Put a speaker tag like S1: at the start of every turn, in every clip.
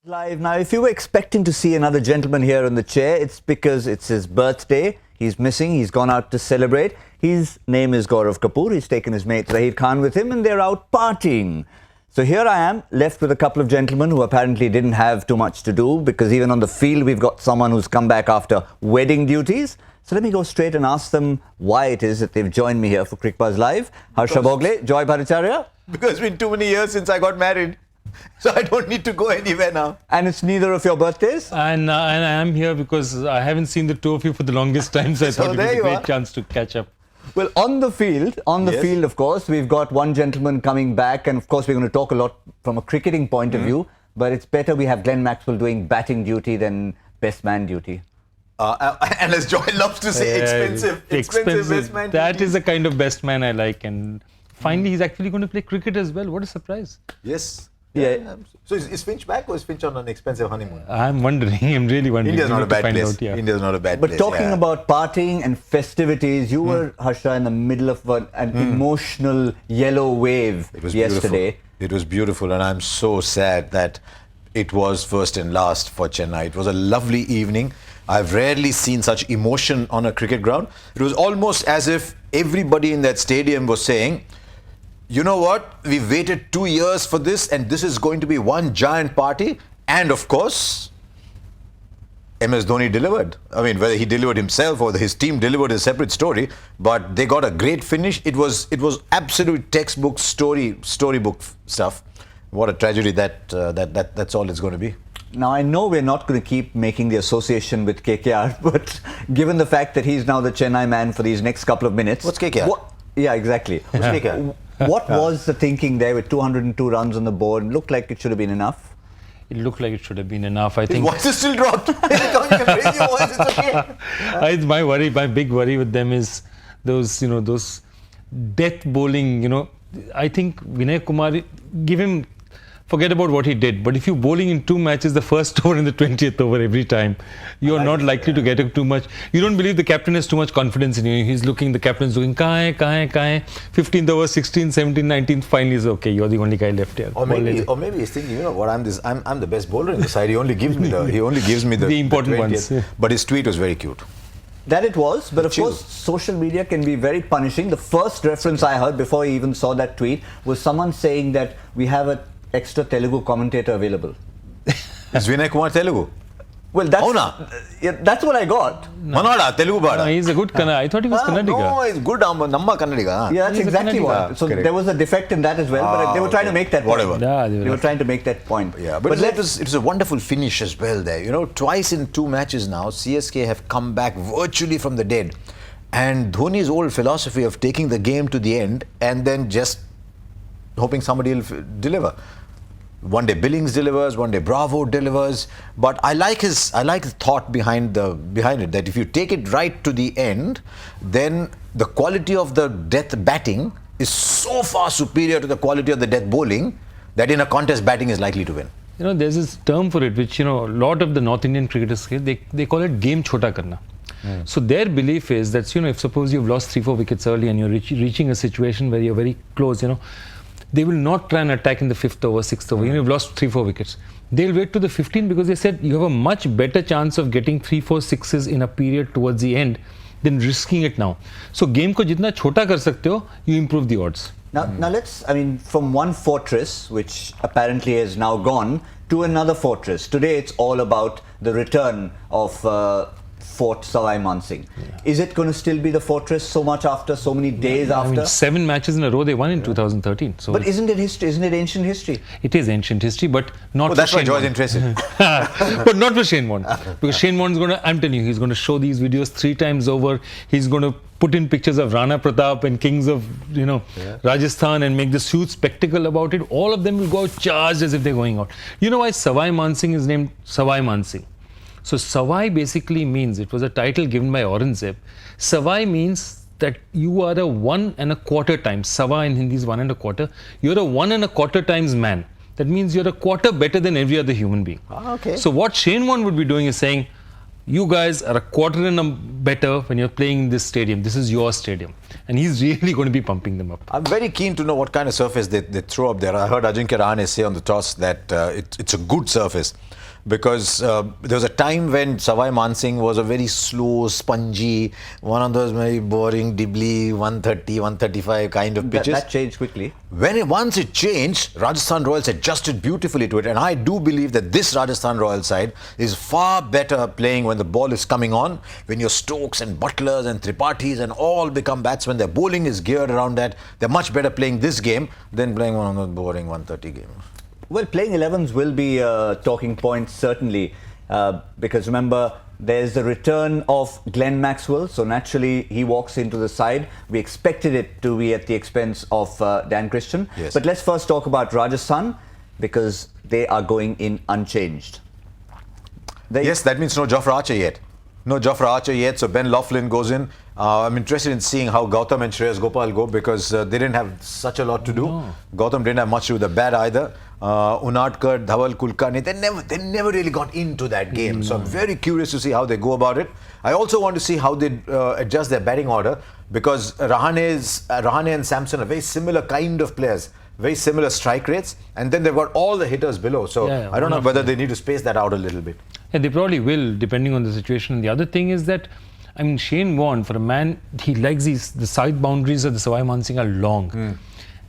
S1: Live. Now, if you were expecting to see another gentleman here in the chair, it's because it's his birthday. He's missing. He's gone out to celebrate. His name is Gaurav Kapoor. He's taken his mate Zahir Khan with him and they're out partying. So here I am, left with a couple of gentlemen who apparently didn't have too much to do, because even on the field we've got someone who's come back after wedding duties. So let me go straight and ask them why it is that they've joined me here for Cricbuzz Live. Harsha Bhogle Joy Bhattacharjya.
S2: Because it's been too many years since I got married. So I don't need to go anywhere now.
S1: And it's neither of your birthdays?
S3: And I am here because I haven't seen the two of you for the longest time, so I thought it was a great chance to catch up.
S1: Well, on the field, of course, we've got one gentleman coming back, and of course we're going to talk a lot from a cricketing point of view, but it's better we have Glenn Maxwell doing batting duty than best man duty.
S2: And as Joy loves to say, expensive best man
S3: That
S2: duty.
S3: is the kind of best man I like, and finally he's actually going to play cricket as well. What a surprise.
S2: Yes.
S1: Yeah.
S2: So is Finch back or is Finch on an expensive honeymoon?
S3: I'm wondering, I'm really wondering.
S2: India's not a bad place.
S3: Out, yeah.
S2: India's not a bad
S1: But
S2: place.
S1: talking about partying and festivities, you were, Harsha, in the middle of an emotional yellow wave yesterday.
S2: Beautiful. It was beautiful, and I'm so sad that it was first and last for Chennai. It was a lovely evening. I've rarely seen such emotion on a cricket ground. It was almost as if everybody in that stadium was saying, you know what, we've waited 2 years for this and this is going to be one giant party. And of course, MS Dhoni delivered. I mean, whether he delivered himself or his team delivered is a separate story, but they got a great finish. It was absolute textbook storybook stuff. What a tragedy that's all it's going to be.
S1: Now, I know we're not going to keep making the association with KKR, but given the fact that he's now the Chennai man for these next couple of minutes...
S2: What's KKR?
S1: Yeah, exactly.
S2: What's KKR?
S1: What was the thinking there with 202 runs on the board? It looked like it should have been enough.
S3: It looked like it should have been enough, I think.
S2: His voice is still dropped. You can raise your voice, it's okay.
S3: My worry, my big worry with them is those, those death bowling, I think Vinay Kumar, forget about what he did, but if you're bowling in 2 matches, the first over and the 20th over every time, you're not likely to get it too much. You don't believe the captain has too much confidence in you. He's looking, the captain's looking, kahe, 15th over, 16th, 17th, 19th, finally is okay, you're the only guy left here.
S2: Or maybe he's thinking, you know what, I'm the best bowler in the side. He only gives me the
S3: important ones. Yeah.
S2: But his tweet was very cute.
S1: That it was, but of course, social media can be very punishing. The first reference I heard before I even saw that tweet was someone saying that we have an extra Telugu commentator available.
S2: Is Vinay Kumar Telugu?
S1: Well, that's what I got.
S2: Manada, Telugu Bada.
S3: No, he's a good Kannada. I thought he was Kannadiga.
S2: No, he's good Namma Kannadiga.
S1: Yeah, that's exactly what. So there was a defect in that as well, but they were trying to make that point.
S2: Whatever.
S3: Yeah,
S1: they were trying to make that point.
S2: Yeah, but it was a wonderful finish as well there. Twice in 2 matches now, CSK have come back virtually from the dead. And Dhoni's old philosophy of taking the game to the end and then just hoping somebody will deliver. One day Billings delivers, one day Bravo delivers, but I like the thought behind it, that if you take it right to the end, then the quality of the death batting is so far superior to the quality of the death bowling that in a contest batting is likely to win.
S3: There's this term for it, which, a lot of the North Indian cricketers, they call it game chota karna. So their belief is that, if suppose you've lost 3-4 wickets early and you're reaching a situation where you're very close, they will not try and attack in the 5th over, 6th over. You've lost 3-4 wickets. They'll wait to the 15th because they said you have a much better chance of getting 3-4 6s in a period towards the end than risking it now. So game ko jitna chota kar sakte ho, you improve the odds.
S1: Now let's, from one fortress, which apparently is now gone, to another fortress. Today it's all about the return of Fort Sawai Mansingh. Yeah. Is it going to still be the fortress so much after, so many days after?
S3: 7 matches in a row they won in 2013. So
S1: but isn't it history? Isn't it ancient history?
S3: It is ancient history, but not for
S2: that's
S3: Shane
S2: why Joy's
S3: Warne.
S2: interested.
S3: But not for Shane Warne. Because Shane Warne is going to, I'm telling you, he's going to show these videos 3 times over. He's going to put in pictures of Rana Pratap and kings of, Rajasthan and make this huge spectacle about it. All of them will go out charged as if they're going out. You know why Sawai Mansingh is named Sawai Mansingh? So Sawai basically means, it was a title given by Aurangzeb. Sawai means that you are a 1 1/4 times. Sawa in Hindi is 1 1/4. You're a 1 1/4 times man. That means you're a quarter better than every other human being.
S1: Okay.
S3: So what Shane Warne would be doing is saying, you guys are a quarter better when you're playing in this stadium. This is your stadium. and he's really going to be pumping them up.
S2: I'm very keen to know what kind of surface they throw up there. I heard Ajinkya Rahane say on the toss that it's a good surface. Because there was a time when Savai Mansingh was a very slow, spongy, one of those very boring, dibbly 130, 135 kind of pitches.
S1: That changed quickly.
S2: Once it changed, Rajasthan Royals adjusted beautifully to it. And I do believe that this Rajasthan Royals side is far better playing when the ball is coming on, when your Stokes and Butlers and Tripathis and all become batsmen. Their bowling is geared around that. They're much better playing this game than playing one of those boring 130 games.
S1: Well, playing 11s will be a talking point, certainly, because remember, there's the return of Glenn Maxwell, so naturally he walks into the side. We expected it to be at the expense of Dan Christian.
S2: Yes.
S1: But let's first talk about Rajasthan, because they are going in unchanged.
S2: Yes, that means no Jofra Archer yet. No Jofra Archer yet, so Ben Laughlin goes in. I'm interested in seeing how Gautam and Shreyas Gopal go, because they didn't have such a lot to do. No. Gautam didn't have much to do with the bat either. Unadkar, Dhawal, Kulkarni, they never really got into that game. No. So I'm very curious to see how they go about it. I also want to see how they adjust their batting order, because Rahane and Samson are very similar kind of players. Very similar strike rates, and then they've got all the hitters below. So I don't know whether they need to space that out a little bit.
S3: Yeah, they probably will, depending on the situation. And the other thing is that, I mean, Shane Warne, for a man, he likes the side boundaries of the Savai Mansingh are long.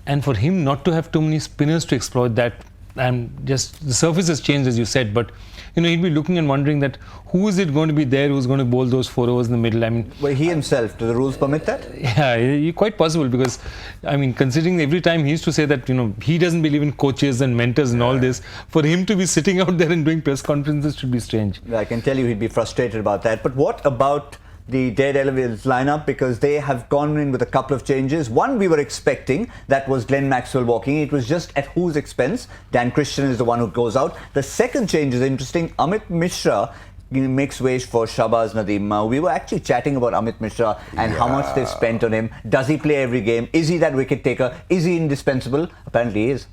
S3: And for him not to have too many spinners to exploit that, and just the surface has changed, as you said, but you know, he'd be looking and wondering that who is it going to be there who's going to bowl those 4 overs in the middle. I mean,
S1: well, he himself, do the rules permit that?
S3: Yeah, quite possible, because I mean, considering every time he used to say that, you know, he doesn't believe in coaches and mentors and all this, for him to be sitting out there and doing press conferences should be strange.
S1: I can tell you he'd be frustrated about that. But what about the Daredevils lineup, because they have gone in with a couple of changes. One we were expecting, that was Glenn Maxwell walking. It was just at whose expense? Dan Christian is the one who goes out. The second change is interesting. Amit Mishra makes way for Shahbaz Nadeem. We were actually chatting about Amit Mishra and how much they've spent on him. Does he play every game? Is he that wicket taker? Is he indispensable? Apparently he is.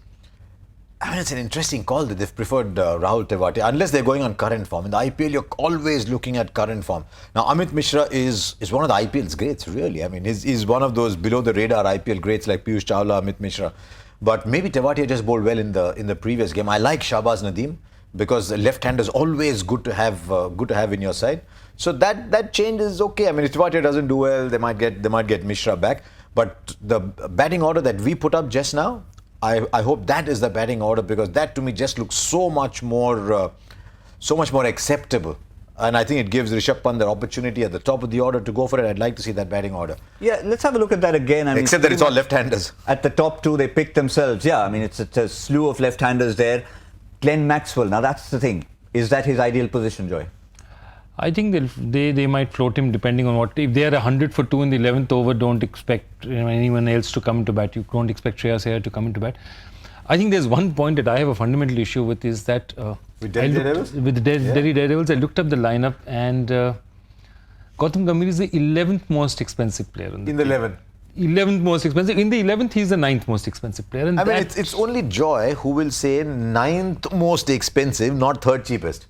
S2: I mean, it's an interesting call that they've preferred Rahul Tewati, unless they're going on current form. In the IPL, you're always looking at current form. Now, Amit Mishra is one of the IPL's greats, really. I mean, he's one of those below-the-radar IPL greats like Piyush Chawla, Amit Mishra. But maybe Tewati just bowled well in the previous game. I like Shahbaz Nadeem, because the left-hander is always good to have in your side. So that change is okay. I mean, if Tewati doesn't do well, they might get Mishra back. But the batting order that we put up just now, I hope that is the batting order, because that to me just looks so much more acceptable. And I think it gives Rishabh Pant the opportunity at the top of the order to go for it. I'd like to see that batting order.
S1: Yeah, let's have a look at that again.
S2: Except that it's all left-handers.
S1: At the top two, they picked themselves. Yeah, I mean, it's a slew of left-handers there. Glenn Maxwell, now that's the thing. Is that his ideal position, Joy?
S3: I think they might float him depending on what. If they are 100 for 2 in the 11th over, don't expect anyone else to come into bat. You don't expect Shreyas Iyer to come into bat. I think there's one point that I have a fundamental issue with, is that
S2: with Delhi Daredevils?
S3: With the Delhi Daredevils, I looked up the lineup, and Gautam Gambhir is the 11th most expensive player
S2: in the 11.
S3: 11th most expensive. In the 11th, he's the 9th most expensive player. And
S2: I mean, it's only Joy who will say 9th most expensive, not 3rd cheapest.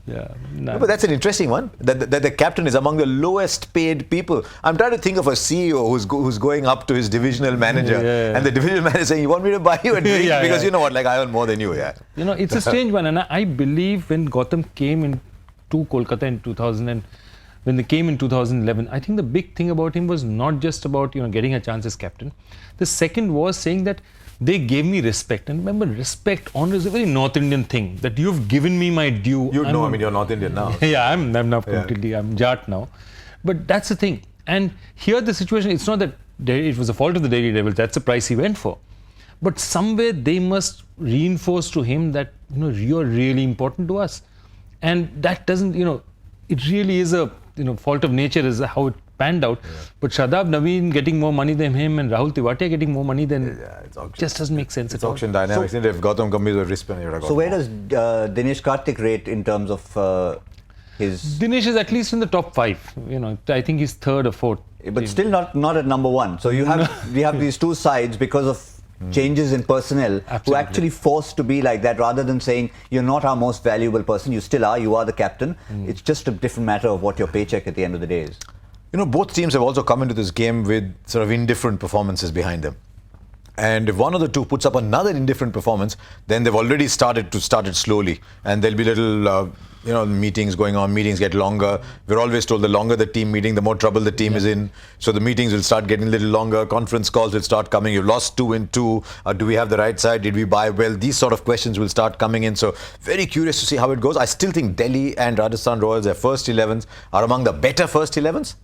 S3: Yeah,
S2: no, but that's an interesting one. That the captain is among the lowest paid people. I'm trying to think of a CEO who's going up to his divisional manager, and the divisional manager saying, "You want me to buy you a drink because you know what? Like, I earn more than you." Yeah.
S3: You know, it's a strange one, and I believe when Gautam came into Kolkata in 2000, and when they came in 2011, I think the big thing about him was not just about getting a chance as captain. The second was saying that they gave me respect. And remember, respect, honor is a very North Indian thing, that you've given me my due.
S2: I mean, you're North Indian now.
S3: Yeah, I'm now completely, I'm Jat now. But that's the thing. And here the situation, it's not that it was the fault of the Delhi Daredevils, that's the price he went for. But somewhere they must reinforce to him that, you're really important to us. And that doesn't, it really is a, fault of nature is how it panned out. Yeah. But Shadab Naveen getting more money than him and Rahul Tewati getting more money than just doesn't make sense
S2: at all. It's auction dynamics. If Gautam Gambhir was risk,
S1: so where does Dinesh Karthik rate in terms of his?
S3: Dinesh is at least in the top 5. I think he's 3rd or 4th.
S1: But still not at number 1. So we have these two sides because of changes in personnel who actually forced to be like that, rather than saying you're not our most valuable person. You still are. You are the captain. It's just a different matter of what your paycheck at the end of the day is.
S2: You know, both teams have also come into this game with sort of indifferent performances behind them. And if one of the two puts up another indifferent performance, then they've already started it slowly. And there'll be little, meetings going on. Meetings get longer. We're always told the longer the team meeting, the more trouble the team is in. So the meetings will start getting a little longer. Conference calls will start coming. You've lost 2 in 2. Do we have the right side? Did we buy well? These sort of questions will start coming in. So very curious to see how it goes. I still think Delhi and Rajasthan Royals, their first 11s, are among the better first 11s.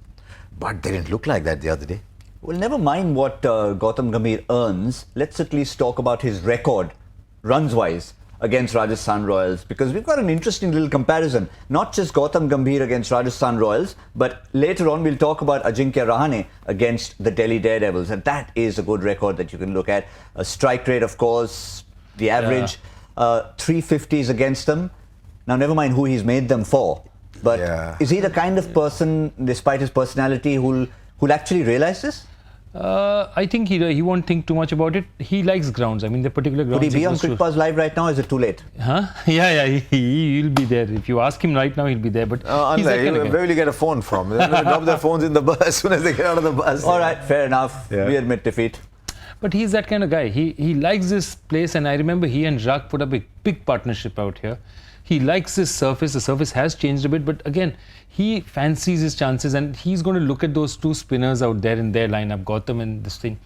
S2: But they didn't look like that the other day.
S1: Well, never mind what Gautam Gambhir earns. Let's at least talk about his record, runs-wise, against Rajasthan Royals, because we've got an interesting little comparison. Not just Gautam Gambhir against Rajasthan Royals, but later on we'll talk about Ajinkya Rahane against the Delhi Daredevils, and that is a good record that you can look at. A strike rate, of course, the average, 350s against them. Now, never mind who he's made them for, but is he the kind of person, despite his personality, who'll actually realize this?
S3: I think he won't think too much about it. He likes grounds. I mean, the particular grounds.
S1: Could he be on Cricbuzz Live right now? Is it too late?
S3: Huh? Yeah, he'll be there. If you ask him right now, he'll be there. But he's that kind of guy.
S2: Where will you get a phone from? They're going to drop their phones in the bus as soon as they get out of the bus.
S1: All right, fair enough. We admit defeat.
S3: But he's that kind of guy. He likes this place, and I remember he and Jacques put up a big partnership out here. He likes his surface. The surface has changed a bit, but again, he fancies his chances, and he's going to look at those two spinners out there in their lineup, Gautam and this thing,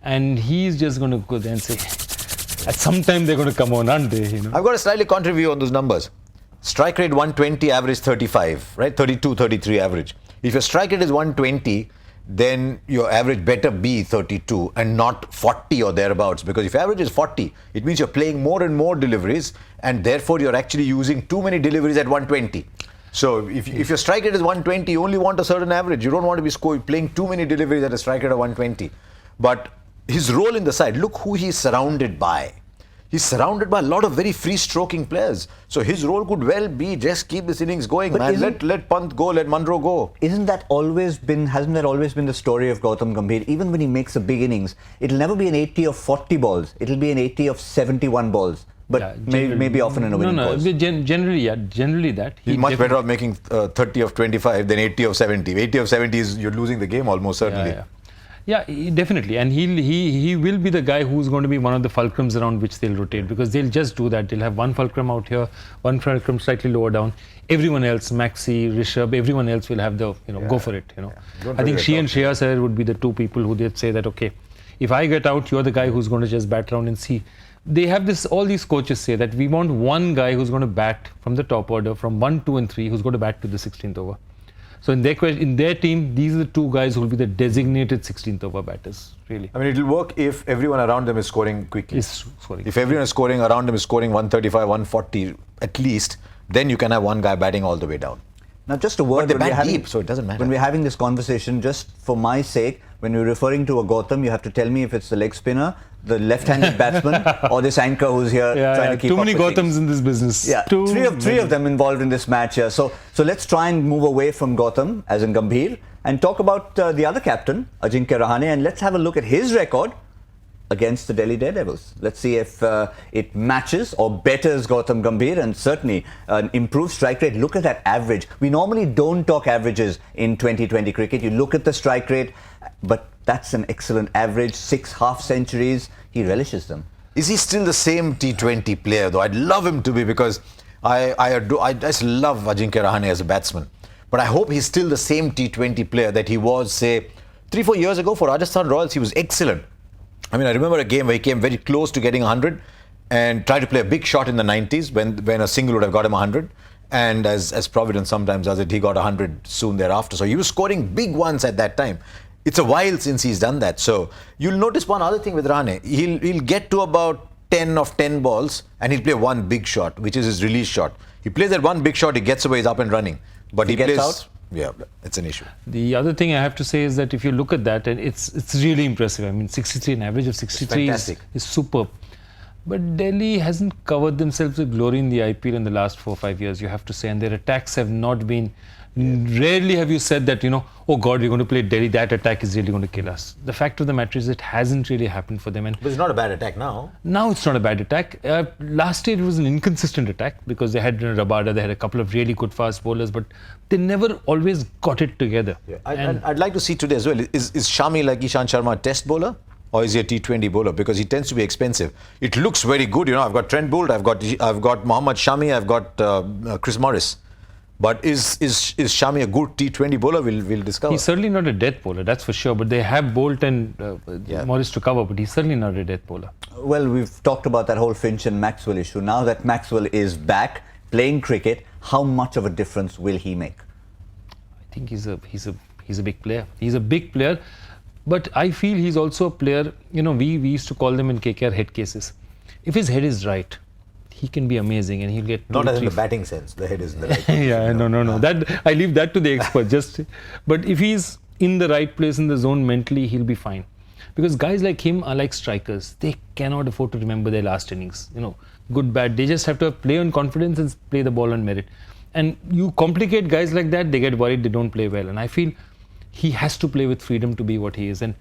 S3: and he's just going to go there and say, at some time they're going to come on, aren't they?
S2: I've got a slightly contrary view on those numbers. Strike rate 120, average 35, right? 32, 33 average. If your strike rate is 120, then your average better be 32 and not 40 or thereabouts, because if your average is 40, it means you're playing more and more deliveries, and therefore you're actually using too many deliveries at 120. So if your strike rate is 120, you only want a certain average. You don't want to be playing too many deliveries at a strike rate of 120. But his role in the side, look who he's surrounded by. He's surrounded by a lot of very free-stroking players. So his role could well be just keep this innings going, but man. Let Pant go, let Munro go.
S1: Hasn't that always been the story of Gautam Gambhir? Even when he makes a big innings, it'll never be an 80 of 40 balls. It'll be an 80 of 71 balls. But maybe often in a winning balls.
S3: Generally that.
S2: He's much better off making 30 of 25 than 80 of 70. 80 of 70 is you're losing the game almost certainly.
S3: Yeah, definitely. And he will be the guy who's going to be one of the fulcrums around which they'll rotate, because they'll just do that. They'll have one fulcrum out here, one fulcrum slightly lower down. Everyone else, Maxi, Rishabh, everyone else will have the, go for it. I think she and Shreyas Iyer would be the two people who they'd say that, okay, if I get out, you're the guy who's going to just bat around and see. They have this, all these coaches say that we want one guy who's going to bat from the top order, from 1, 2 and 3, who's going to bat to the 16th over. So in their team, these are the two guys who will be the designated 16th over batters, really.
S2: I mean, it'll work if everyone around them is scoring quickly. If everyone is scoring around them is scoring 135, 140 at least, then you can have one guy batting all the way down.
S1: Now, just a word.
S2: But they bat deep, so it doesn't matter.
S1: When we're having this conversation, just for my sake, when we're referring to a Gautam, you have to tell me if it's the leg spinner, the left-handed batsman, or this anchor who's here trying to keep
S3: too
S1: up
S3: many
S1: with
S3: Gautams
S1: things.
S3: in this business.
S1: Yeah, three of them involved in this match here. So let's try and move away from Gautam, as in Gambhir, and talk about the other captain, Ajinkya Rahane, and let's have a look at his record against the Delhi Daredevils. Let's see if it matches or betters Gautam Gambhir, and certainly an improved strike rate. Look at that average. We normally don't talk averages in 2020 cricket. You look at the strike rate, but that's an excellent average. 6 half centuries. He relishes them.
S2: Is he still the same T20 player though? I'd love him to be, because I just love Ajinkya Rahane as a batsman. But I hope he's still the same T20 player that he was, say, 3-4 years ago for Rajasthan Royals. He was excellent. I mean, I remember a game where he came very close to getting 100 and tried to play a big shot in the 90s when a single would have got him 100. And as Providence sometimes does it, he got 100 soon thereafter. So he was scoring big ones at that time. It's a while since he's done that. So you'll notice one other thing with Rahane. He'll get to about 10 of 10 balls and he'll play one big shot, which is his release shot. He plays that one big shot, he gets away, he's up and running. But he
S1: gets
S2: plays
S1: out?
S2: Yeah, it's an issue.
S3: The other thing I have to say is that if you look at that, and it's really impressive. I mean, 63, an average of 63 is superb. But Delhi hasn't covered themselves with glory in the IPL in the last 4 or 5 years, you have to say. And their attacks have not been... Rarely have you said that, oh God, we're going to play Delhi, that attack is really going to kill us. The fact of the matter is it hasn't really happened for them. And
S2: But it's not a bad attack now.
S3: now it's not a bad attack. Last year it was an inconsistent attack because they had Rabada, they had a couple of really good fast bowlers, but they never always got it together.
S2: Yeah. I'd like to see today as well. Is Shami like Ishan Sharma a test bowler? Or is he a T20 bowler? Because he tends to be expensive. It looks very good. I've got Trent Boult, I've got Mohammad Shami, I've got Chris Morris. But is Shami a good T20 bowler? We'll discover.
S3: He's certainly not a death bowler, that's for sure. But they have Bolt and Morris to cover, but he's certainly not a death bowler.
S1: Well, we've talked about that whole Finch and Maxwell issue. Now that Maxwell is back playing cricket, how much of a difference will he make?
S3: I think he's a big player. He's a big player, but I feel he's also a player. We used to call them in KKR head cases. If his head is right, he can be amazing and he'll get
S2: not as in the batting sense. The head is in the right place.
S3: Yeah, no. That I leave that to the expert. But if he's in the right place in the zone mentally, he'll be fine. Because guys like him are like strikers. They cannot afford to remember their last innings. Good, bad. They just have to play on confidence and play the ball on merit. And you complicate guys like that, they get worried, they don't play well. And I feel he has to play with freedom to be what he is. And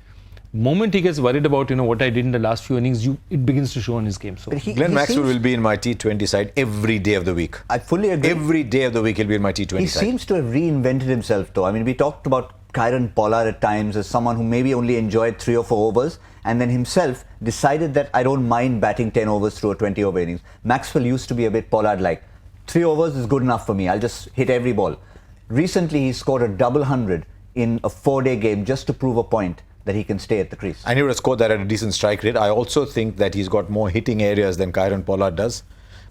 S3: moment he gets worried about, what I did in the last few innings, it begins to show on his game. So
S2: Glenn Maxwell will be in my T20 side every day of the week.
S1: I fully agree.
S2: Every day of the week he'll be in my T20
S1: He
S2: side.
S1: seems to have reinvented himself though. I mean, we talked about Kieron Pollard at times as someone who maybe only enjoyed 3 or 4 overs and then himself decided that I don't mind batting 10 overs through a 20 over innings. Maxwell used to be a bit Pollard-like. 3 overs is good enough for me. I'll just hit every ball. Recently, he scored a double 100 in a 4-day game just to prove a point that he can stay at the crease.
S2: And he would have scored that at a decent strike rate. I also think that he's got more hitting areas than Kieron Pollard does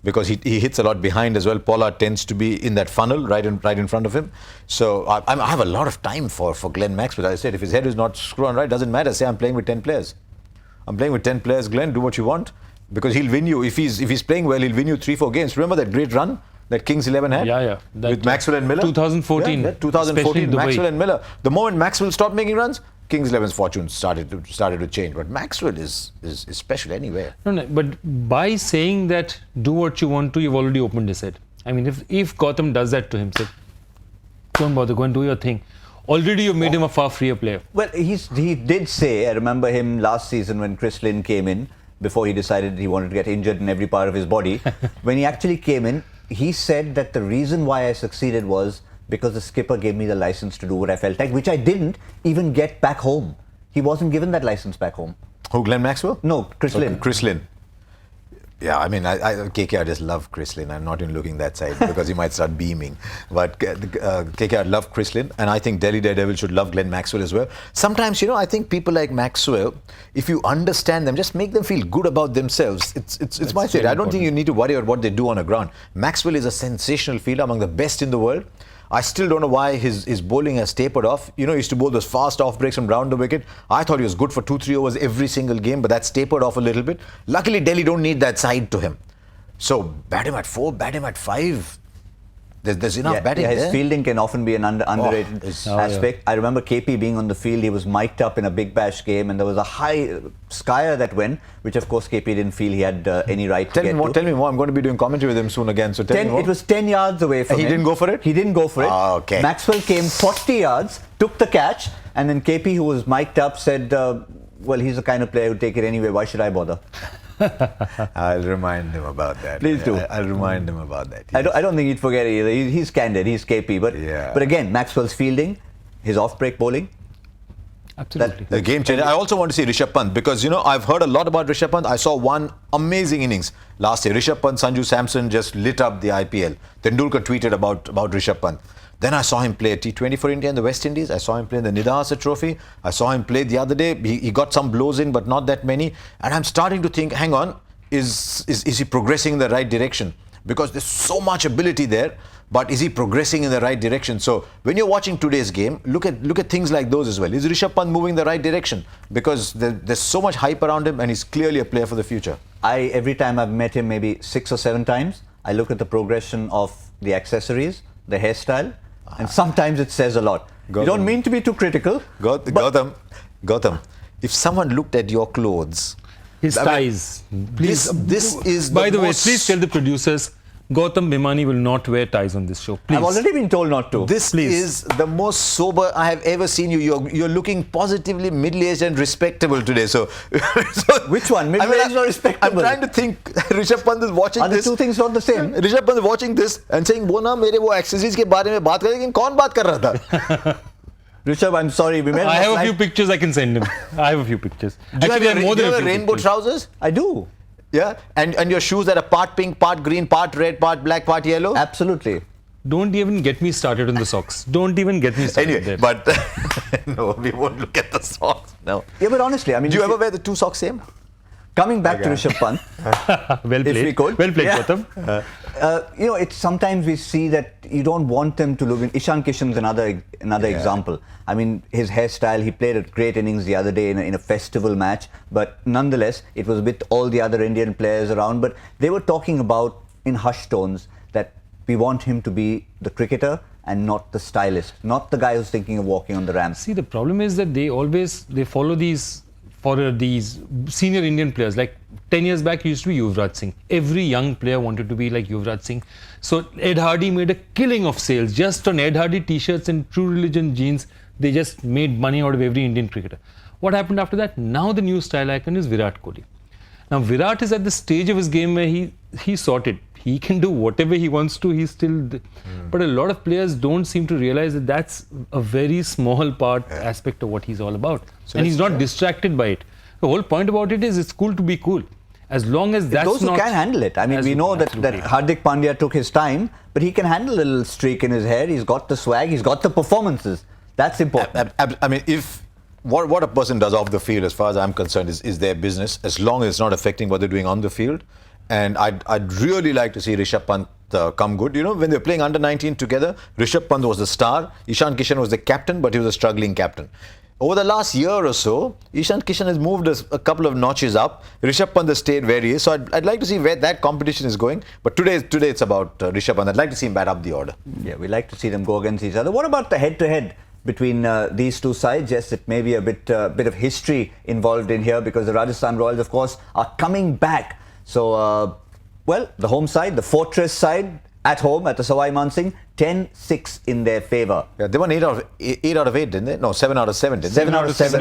S2: because he hits a lot behind as well. Pollard tends to be in that funnel right in front of him. So I have a lot of time for Glenn Maxwell. As I said, if his head is not screwed on right, doesn't matter. Say I'm playing with 10 players. I'm playing with 10 players, Glenn, do what you want. Because he'll win you. If he's playing well, he'll win you 3-4 games. Remember that great run that Kings 11 had?
S3: Yeah.
S2: With Maxwell and Miller?
S3: 2014.
S2: Yeah, 2014, Maxwell and Miller. The moment Maxwell stopped making runs, Kings 11's fortune started to change. But Maxwell is special anyway.
S3: No, but by saying that, do what you want to, you've already opened his head. I mean, if Gautam does that to him, say, don't bother, go and do your thing. Already you've made him a far freer player.
S1: Well, he did say, I remember him last season when Chris Lynn came in, before he decided he wanted to get injured in every part of his body. When he actually came in, he said that the reason why I succeeded was because the skipper gave me the license to do what I felt like, which I didn't even get back home. He wasn't given that license back home.
S2: Who, Glenn Maxwell?
S1: No, Chris Lynn.
S2: Chris Lynn. Yeah, I mean, KKR just love Chris Lynn. I'm not even looking that side because he might start beaming. But KKR love Chris Lynn, and I think Delhi Daredevils should love Glenn Maxwell as well. Sometimes, I think people like Maxwell, if you understand them, just make them feel good about themselves. It's my theory. I don't think you need to worry about what they do on the ground. Maxwell is a sensational fielder, among the best in the world. I still don't know why his bowling has tapered off. He used to bowl those fast off breaks from round the wicket. I thought he was good for 2-3 overs every single game, but that's tapered off a little bit. Luckily, Delhi don't need that side to him. So, bat him at 4, bat him at 5. There's enough batting
S1: his
S2: there.
S1: fielding can often be an underrated aspect. I remember KP being on the field. He was mic'd up in a Big Bash game, and there was a high skyer that went, which of course KP didn't feel he had any right to get to.
S2: Tell me more. I'm going to be doing commentary with him soon again. So tell me more.
S1: It was 10 yards away from him.
S2: He didn't go for it?
S1: He didn't go for it.
S2: Oh, okay.
S1: Maxwell came 40 yards, took the catch, and then KP, who was mic'd up, said, well, he's the kind of player who would take it anyway. Why should I bother?
S2: I'll remind him about that.
S1: Please do.
S2: I'll remind him about that.
S1: Yes. I don't think he'd forget it either. He's candid. He's KP. But again, Maxwell's fielding, his off-break bowling.
S3: Absolutely.
S2: The game changer. I also want to see Rishabh Pant because, I've heard a lot about Rishabh Pant. I saw one amazing innings last year. Rishabh Pant, Sanju Samson just lit up the IPL. Tendulkar tweeted about Rishabh Pant. Then I saw him play a T20 for India in the West Indies. I saw him play in the Nidahasa Trophy. I saw him play the other day. He got some blows in, but not that many. And I'm starting to think, hang on, is he progressing in the right direction? Because there's so much ability there, but is he progressing in the right direction? So when you're watching today's game, look at things like those as well. Is Rishabh Pant moving in the right direction? Because there's so much hype around him, and he's clearly a player for the future.
S1: Every time I've met him, maybe 6 or 7 times, I look at the progression of the accessories, the hairstyle, and sometimes it says a lot. You don't mean to be too critical.
S2: Gautam, if someone looked at your clothes
S3: His ties. Please.
S2: This is
S3: By the way,
S2: most-
S3: please tell the producers, Gautam Bhimani will not wear ties on this show. Please.
S1: I've already been told not to.
S2: This is the most sober I have ever seen you. You're looking positively middle-aged and respectable today. So,
S1: Which one? Middle-aged or respectable?
S2: I'm trying to think. Rishabh Pant is watching
S1: Are the
S2: this.
S1: two things not the same?
S2: Rishabh Pant is watching this and saying, "वो ना मेरे वो accessories के बारे में बात कर रहे, लेकिन कौन बात कर रहा था?"
S1: Rishabh, I'm sorry. We made
S3: I have a few pictures I can send him. I have a few pictures.
S2: Do you
S3: Actually, I have more
S2: do
S3: than
S2: you
S3: a
S2: have
S3: few
S2: rainbow
S3: pictures.
S2: trousers?
S1: I do.
S2: Yeah, and your shoes that are part pink, part green, part red, part black, part yellow.
S1: Absolutely.
S3: Don't even get me started on the socks. Don't even get me started
S2: Anyway,
S3: there.
S2: but no, we won't look at the socks now.
S1: Yeah, but honestly, I mean,
S2: Do you
S1: if
S2: ever wear the two socks same?
S1: coming back to Rishabh Pant,
S3: Well played.
S1: if we could.
S3: Well played,
S1: Yeah.
S3: Gautam.
S1: You know, it's sometimes we see that you don't want them to look. Ishan Kishan's another example. I mean, his hairstyle. He played a great innings the other day in a festival match, but nonetheless, it was with all the other Indian players around. But they were talking about in hushed tones that we want him to be the cricketer and not the stylist, not the guy who's thinking of walking on the ramp.
S3: See, the problem is that they follow these senior Indian players. Like 10 years back, it used to be Yuvraj Singh. Every young player wanted to be like Yuvraj Singh. So Ed Hardy made a killing of sales just on Ed Hardy t-shirts and True Religion jeans. They just made money out of every Indian cricketer. What happened after that? Now the new style icon is Virat Kohli. Now Virat is at the stage of his game where he's sorted. He can do whatever he wants to. He's still, but a lot of players don't seem to realize that that's a very small aspect of what he's all about, and he's not distracted by it. The whole point about it is it's cool to be cool, as long as that's
S1: Those who
S3: not.
S1: can handle it. I mean, we know that Hardik Pandya took his time, but he can handle a little streak in his hair. He's got the swag. He's got the performances. That's important.
S2: I mean, if what a person does off the field, as far as I'm concerned, is their business, as long as it's not affecting what they're doing on the field. And I'd really like to see Rishabh Pant come good. You know, when they were playing under 19 together, Rishabh Pant was the star. Ishan Kishan was the captain, but he was a struggling captain. Over the last year or so, Ishan Kishan has moved a couple of notches up. Rishabh Pant has stayed where he is. So I'd like to see where that competition is going. But today it's about Rishabh Pant. I'd like to see him bat up the order.
S1: Yeah, we like to see them go against each other. What about the head-to-head between these two sides? Yes, it may be a bit of history involved in here because the Rajasthan Royals, of course, are coming back. So, well, the home side, the fortress side, at home at the Sawai Mansingh, 10-6 in their favour.
S2: Yeah, they won 8 out of 8, didn't they? No, 7 out of 7, didn't they?
S1: 7 out of 7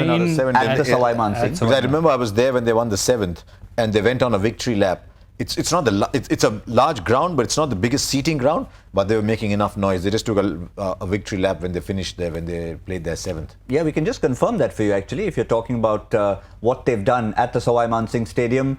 S1: at the Sawai
S3: at
S1: Mansingh.
S2: Because I remember I was there when they won the 7th and they went on a victory lap. It's not it's a large ground, but it's not the biggest seating ground. But they were making enough noise. They just took a victory lap when they finished there, when they played their 7th.
S1: Yeah, we can just confirm that for you actually. If you're talking about what they've done at the Sawai Mansingh Stadium,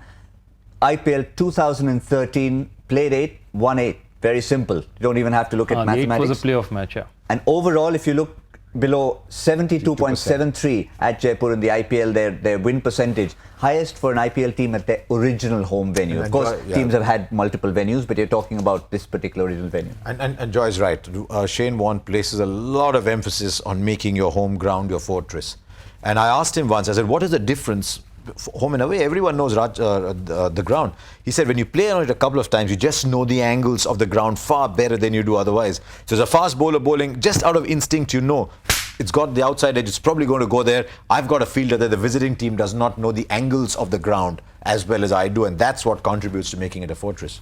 S1: IPL 2013, played 8, won 8. Very simple. You don't even have to look at mathematics.
S3: It was a playoff match, yeah.
S1: And overall, if you look below 72.73 at Jaipur in the IPL, their win percentage, highest for an IPL team at their original home venue. Of course, teams have had multiple venues, but you're talking about this particular original venue.
S2: And Joy's right. Shane Warne places a lot of emphasis on making your home ground your fortress. And I asked him once, I said, what is the difference? Home and away, everyone knows the ground. He said when you play on it a couple of times, you just know the angles of the ground far better than you do otherwise. So as a fast bowler bowling, just out of instinct, you know it's got the outside edge, it's probably going to go there. I've got a fielder that the visiting team does not know the angles of the ground as well as I do, and that's what contributes to making it a fortress.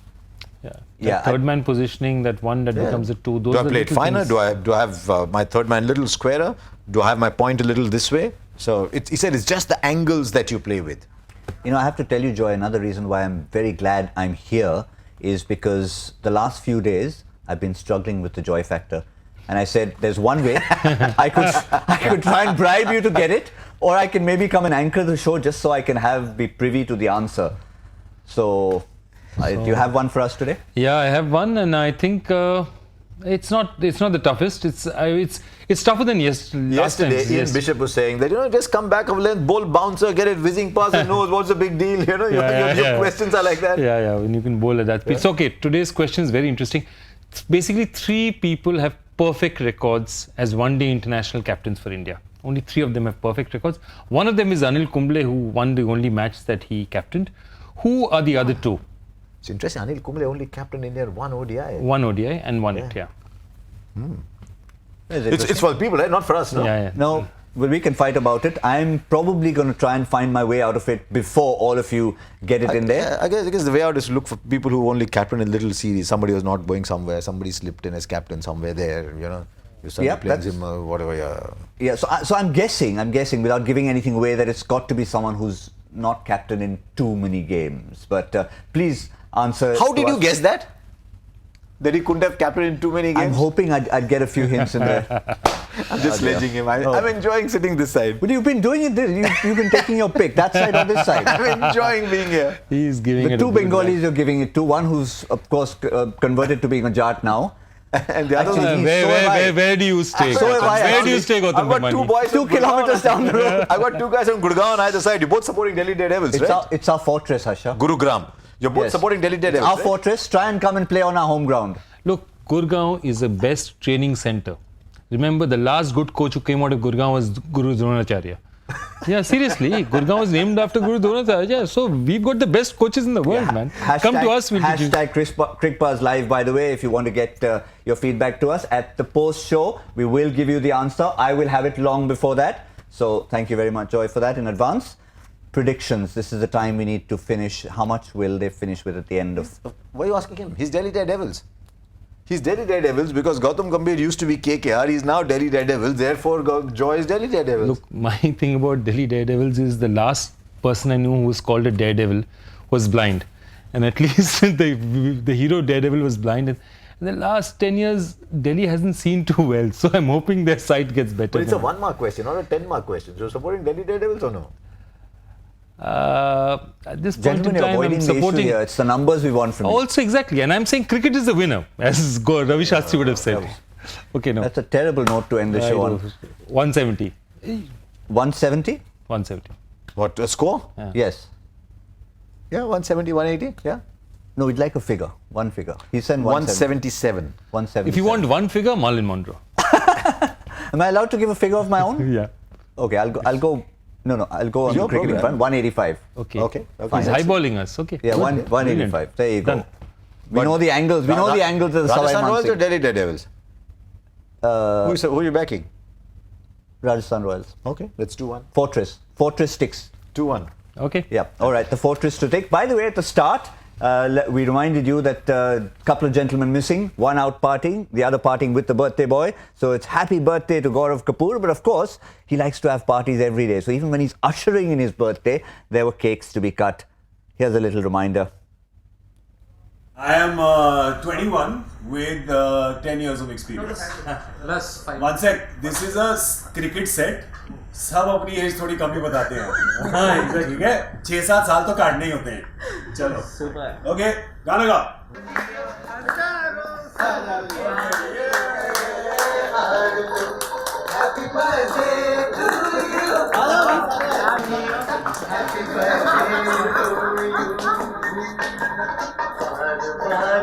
S3: Yeah. Third man positioning, that one that becomes a 2. Those
S2: do I play it finer? Do I have my third man a little squarer? Do I have my point a little this way? So he said it's just the angles that you play with.
S1: You know, I have to tell you, Joy, another reason why I'm very glad I'm here is because the last few days I've been struggling with the joy factor. And I said, there's one way. I could try and bribe you to get it, or I can maybe come and anchor the show just so I can be privy to the answer. So, do you have one for us today?
S3: Yeah, I have one, and I think it's not the toughest. It's tougher than last time.
S2: Yesterday, Ian Bishop was saying that, just come back of length, bowl bouncer, get it whizzing past the nose. What's the big deal? Your questions are like that.
S3: Yeah, when you can bowl at that speed. It's okay. Today's question is very interesting. Basically, 3 people have perfect records as one-day international captains for India. Only 3 of them have perfect records. One of them is Anil Kumble, who won the only match that he captained. Who are the other 2?
S2: It's interesting. Anil Kumble only captained India 1 ODI.
S3: 1 ODI and 1 it,
S2: It's for the people, right? Not for us, no?
S3: Yeah.
S1: No, Well, we can fight about it. I'm probably going to try and find my way out of it before all of you get it in there.
S2: I guess the way out is to look for people who only captain in little series. Somebody was not going somewhere. Somebody slipped in as captain somewhere there. You know, you suddenly play him whatever.
S1: Yeah. So I'm guessing without giving anything away that it's got to be someone who's not captain in too many games. But please answer.
S2: How did you guess that? That he couldn't have captained in too many games?
S1: I'm hoping I'd get a few hints in there.
S2: I'm just sledging him. I'm enjoying sitting this side.
S1: But you've been doing it. You've been taking your pick, that side or this side.
S2: I'm enjoying being here.
S3: He's giving
S1: the
S3: it
S1: two
S3: a good
S1: Bengalis you're giving it to. One who's, of course, converted to being a Jat now.
S2: And the other
S3: where do you stay?
S1: So have I,
S3: Where do you stay, Gautam
S2: I've got two
S3: Bhimani?
S2: boys
S1: 2 kilometers down the road.
S2: I've got two guys from Gurgaon on either side. You're both supporting Delhi Daredevils, right?
S1: It's our fortress, Harsha.
S2: Gurugram. You're both
S1: Yes.
S2: supporting Delhi Daredevils,
S1: Our
S2: right?
S1: fortress. Try and come and play on our home ground.
S3: Look, Gurgaon is the best training center. Remember, the last good coach who came out of Gurgaon was Guru Dronacharya. Yeah, seriously, Gurgaon was named after Guru Dronacharya. So we've got the best coaches in the world, man. Come to us. We'll teach you.
S1: Hashtag Cricbuzz Live, by the way, if you want to get your feedback to us. At the post-show, we will give you the answer. I will have it long before that. So thank you very much, Joy, for that in advance. Predictions. This is the time we need to finish. How much will they finish with at the end of...
S2: Why are you asking him? He's Delhi Daredevils. He's Delhi Daredevils because Gautam Gambhir used to be KKR. He's now Delhi Daredevils. Therefore, Joy is Delhi Daredevils.
S3: Look, my thing about Delhi Daredevils is the last person I knew who was called a daredevil was blind. And at least the hero Daredevil was blind. And in the last 10 years, Delhi hasn't seen too well. So I'm hoping their side gets better.
S2: But it's a 1-mark question, not a 10-mark question. So you're supporting Delhi Daredevils or no?
S3: At this point
S1: Gentlemen,
S3: in
S1: you're
S3: time,
S1: avoiding
S3: I'm
S1: the issue
S3: supporting.
S1: here. It's the numbers we want from you.
S3: Also, exactly. And I'm saying cricket is the winner, as Ravi Shastri would have said. Okay, no.
S1: That's a terrible note to end the show on.
S3: 170.
S1: 170?
S3: 170.
S2: What, a score?
S3: Yeah.
S1: Yes.
S2: Yeah, 170, 180. Yeah.
S1: No, we'd like a figure. One figure. He said 170.
S2: 177.
S1: 177.
S3: If you want one figure, Marlon Monroe.
S1: Am I allowed to give a figure of my own?
S3: Yeah.
S1: Okay, I'll go. No, I'll go on the
S2: Your
S1: cricketing
S2: program.
S1: front. 185.
S3: Okay.
S2: Okay.
S3: He's highballing us. Okay.
S1: Yeah,
S3: Good.
S1: 185. There you go.
S3: Done.
S1: We know the angles. We know the angles of the
S2: Rajasthan
S1: Savai
S2: Royals or
S1: Mansingh.
S2: Delhi Daredevils? Who are you backing?
S1: Rajasthan Royals.
S2: Okay, let's do one.
S1: Fortress. Fortress sticks.
S2: 2-1.
S3: Okay.
S1: Yeah. All right. The fortress to take. By the way, at the start, we reminded you that a couple of gentlemen missing, one out partying, the other partying with the birthday boy. So it's happy birthday to Gaurav Kapoor. But of course, he likes to have parties every day. So even when he's ushering in his birthday, there were cakes to be cut. Here's a little reminder.
S4: I am 21 with 10 years of experience.
S5: Plus 5.
S4: One sec, this is a cricket set. सब अपनी as थोड़ी कम ही बताते हैं ठीक है 6-7 साल तो काटने ही होते हैं चलो ओके गाना गा
S5: Happy birthday to you.